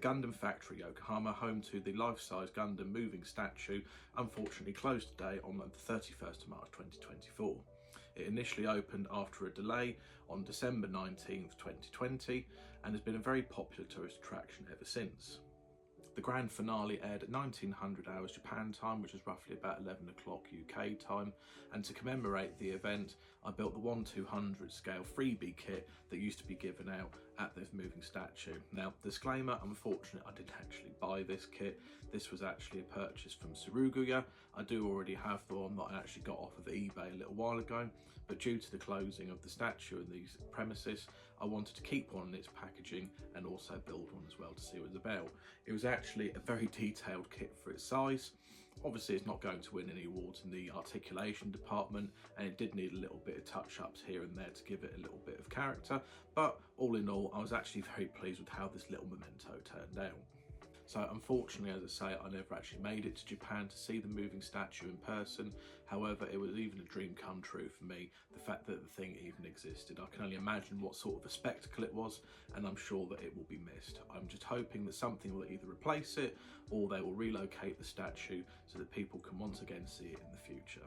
Gundam Factory Yokohama, home to the life-size Gundam moving statue, unfortunately closed today on the 31st of March 2024. It initially opened after a delay on December 19th, 2020 and has been a very popular tourist attraction ever since. The grand finale aired at 1900 hours Japan time, which is roughly about 11 o'clock UK time, and to commemorate the event I built the 1/200 scale freebie kit that used to be given out at this moving statue. Now, disclaimer, unfortunately I didn't actually buy this kit. This was actually a purchase from Suruguya. I do already have the one that I actually got off of eBay a little while ago, but due to the closing of the statue in these premises, I wanted to keep one in its packaging and also build one as well to see what it was about. It was actually a very detailed kit for its size. Obviously it's not going to win any awards in the articulation department, and it did need a little bit of touch-ups here and there to give it a little bit of character, but all in all I was actually very pleased with how this little memento turned out. So unfortunately, as I say, I never actually made it to Japan to see the moving statue in person. However, it was even a dream come true for me, the fact that the thing even existed. I can only imagine what sort of a spectacle it was, and I'm sure that it will be missed. I'm just hoping that something will either replace it or they will relocate the statue so that people can once again see it in the future.